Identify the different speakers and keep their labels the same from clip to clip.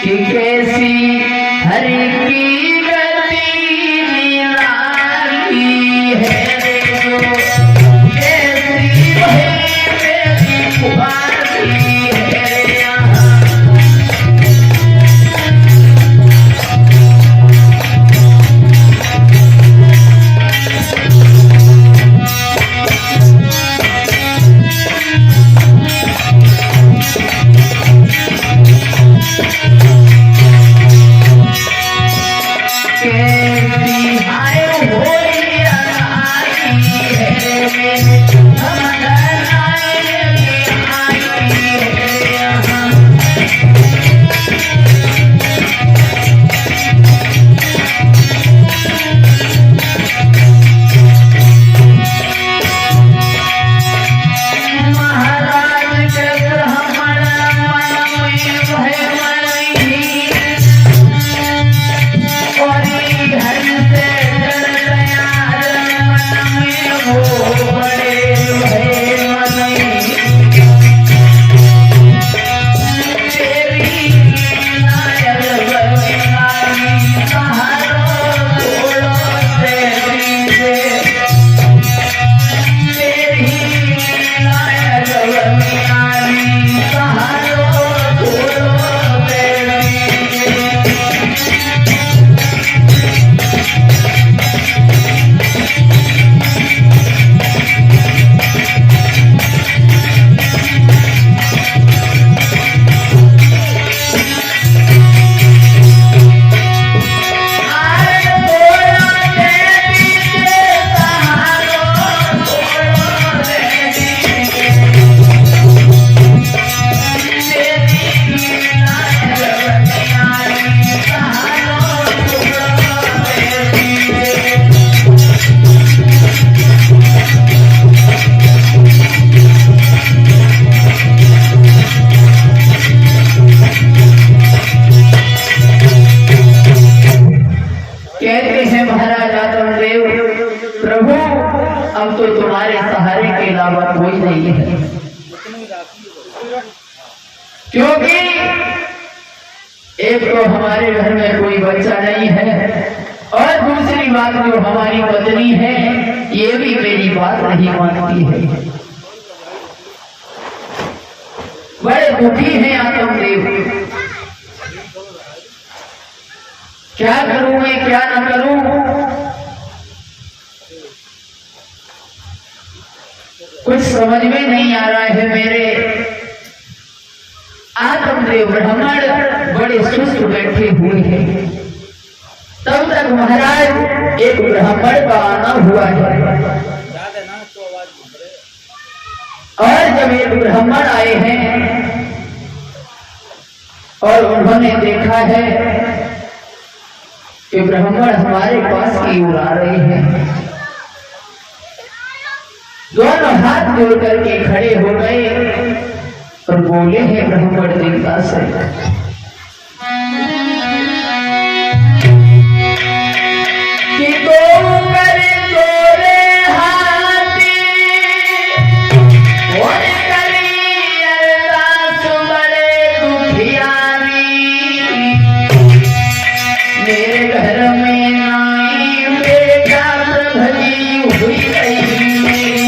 Speaker 1: कि कैसी हरि की गति निराली है रे जो, कैसी मेरी पुकारी है रे यहाँ। अब तो तुम्हारे सहारे के अलावा कोई नहीं है, क्योंकि एक तो हमारे घर में कोई बच्चा नहीं है और दूसरी बात जो हमारी पत्नी है ये भी मेरी बात नहीं मानती है। बड़े दुखी हैं आत्मदेव, क्या करूं मैं क्या न करूं, कुछ समझ में नहीं आ रहा है। मेरे आत्मदेव ब्राह्मण बड़े सुस्त बैठे हुए हैं। तब तक महाराज एक ब्राह्मण का आना हुआ है और जब एक ब्राह्मण आए हैं और उन्होंने देखा है कि ब्राह्मण हमारे पास की ओर आ रहे हैं, दोनों हाथ जोड़ करके खड़े हो गए और बोले हैं ब्राह्मण देवता से, कि दो करे तोरे हाथी और करी अरदास बड़े दुखियारी, मेरे घर में नाई बेटा प्रभजी हुई रही मेरी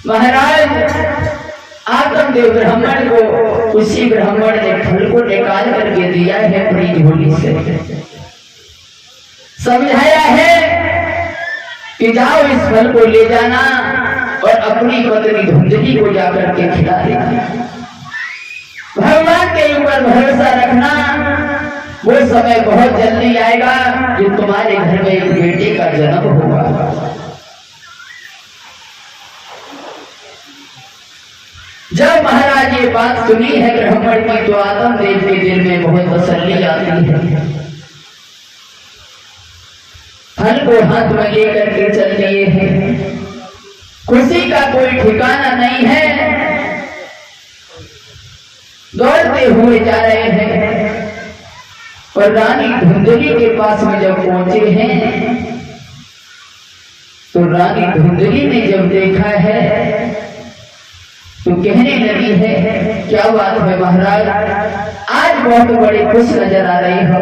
Speaker 1: महाराज आत्मदेव ब्राह्मण को उसी ब्राह्मण ने फल को निकाल करके दिया है अपनी झोली से, समझाया है कि जाओ इस फल को ले जाना और अपनी पत्नी धुंधली को जाकर के खिला देना। भगवान के ऊपर भरोसा रखना, वो समय बहुत जल्दी आएगा जो तुम्हारे घर में एक बेटे का जन्म होगा। जब महाराज ये बात सुनी है ब्राह्मण की, तो आत्मदेव के दिल में बहुत तसल्ली आती है। फल को हाथ में लेकर के चल दिए हैं, खुशी का कोई ठिकाना नहीं है, दौड़ते हुए जा रहे हैं। और रानी धुंधली के पास में जब पहुंचे हैं, तो रानी धुंधली ने जब देखा है तो कहने लगी है, क्या बात है महाराज, आज बहुत बड़े खुश नजर आ रही हो।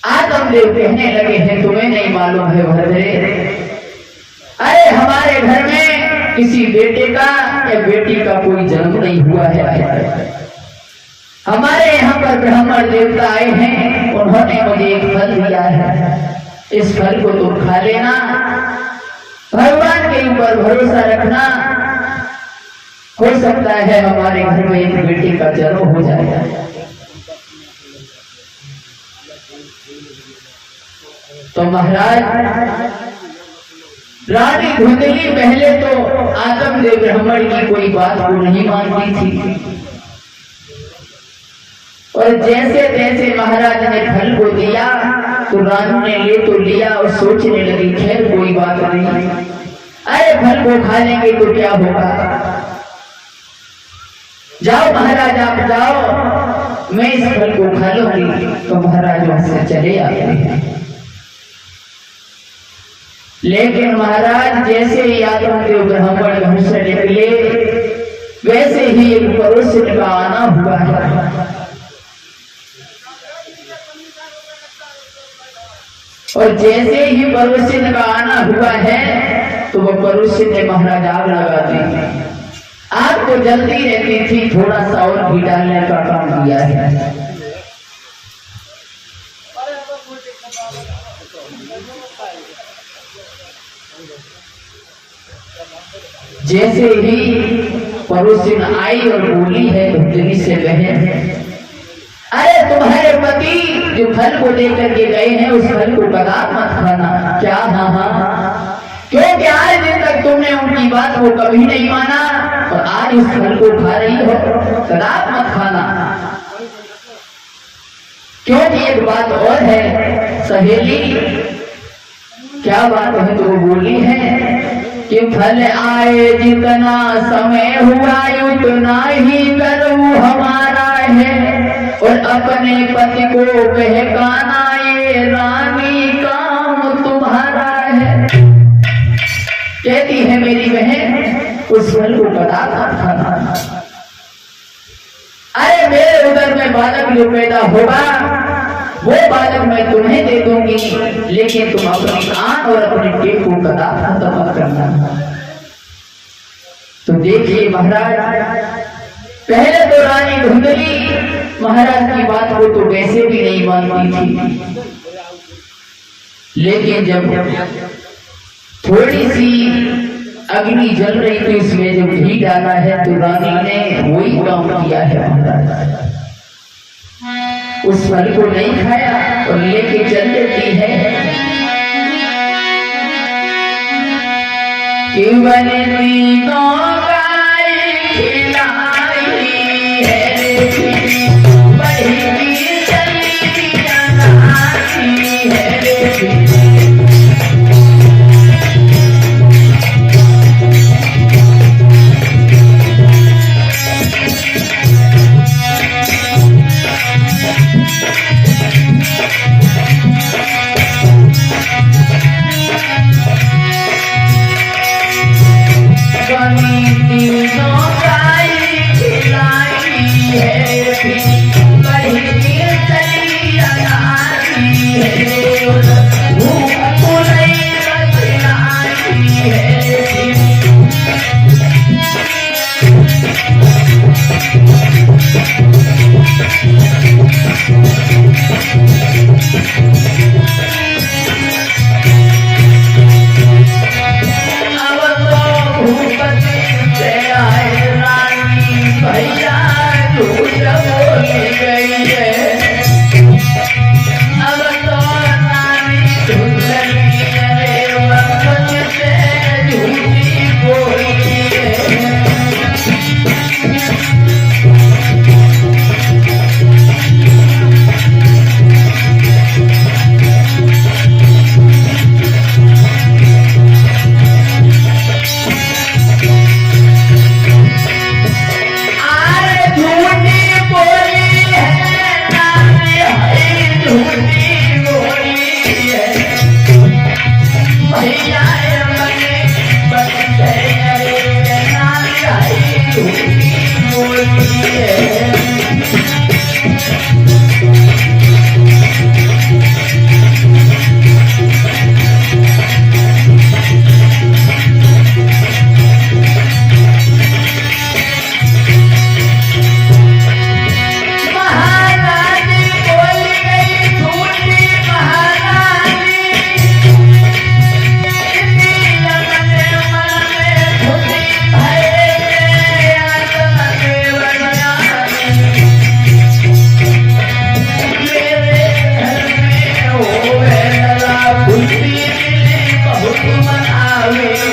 Speaker 1: आत्मदेव कहने लगे हैं, तुम्हें नहीं मालूम है भद्रे, अरे हमारे घर में किसी बेटे का या बेटी का कोई जन्म नहीं हुआ है। हमारे यहाँ पर ब्राह्मण देवता आए हैं, उन्होंने मुझे एक फल दिया है, इस फल को तुम खा लेना, भगवान के ऊपर भरोसा रखना, हो सकता है हमारे घर में एक बेटी का जन्म हो जाएगा। तो महाराज रानी धुंधली पहले तो आत्मदेव ब्राह्मण की कोई बात को नहीं मानती थी, और जैसे जैसे महाराज ने फल को दिया तो रानी ने ले तो लिया और सोचने लगी, खैर कोई बात नहीं, अरे फल को खा लेंगे तो क्या होगा, जाओ महाराज आप जाओ, मैं इस फल को खा लूंगी। तो महाराज वहां से चले आते हैं। लेकिन महाराज जैसे ही आत्मदेव ब्राह्मण घर से निकले, वैसे ही एक पड़ोसी का आना हुआ है। और जैसे ही पड़ोसी का आना हुआ है, तो वह पड़ोसी ने महाराज आग लगा दी। आग तो जल्दी रहती थी, थोड़ा सा और घी डालने का काम किया है। जैसे ही पड़ोसी आई और बोली है धुंधली से, बहन अरे तुम्हारे पति जो फल को लेकर के गए हैं, उस फल को कदाप मत खाना। क्या? हाँ हाँ, क्योंकि आज दिन तक तुमने उनकी बात को कभी नहीं माना और आज इस फल को खा रही हो, कदाप मत खाना। क्योंकि एक बात और है सहेली, क्या बात है? तो वो बोली है कि फल आए जितना समय हुआ उतना ही कर्म हमारा है, और अपने पति को बहकाना ये रानी काम तुम्हारा है। कहती है मेरी बहन उस फल को कदाप मत खाना। अरे मेरे उदर में बालक जो पैदा होगा वो बालक मैं तुम्हें दे दूंगी, लेकिन तुम अपने कान और अपने टेक को कदाप मत करना। तो देखिए महाराज, पहले तो रानी धुंधली महाराज की बात को तो वैसे भी नहीं मानती थी, लेकिन जब थोड़ी सी अग्नि जल रही थी उसमें जब घी डाला है तो रानी ने वही काम किया है महाराज। उस फल को नहीं खाया और लेके चल देती है कि बने तीनों गाय खिलाई है, बड़ी चली अनासी है। खुशी बहुत मनावे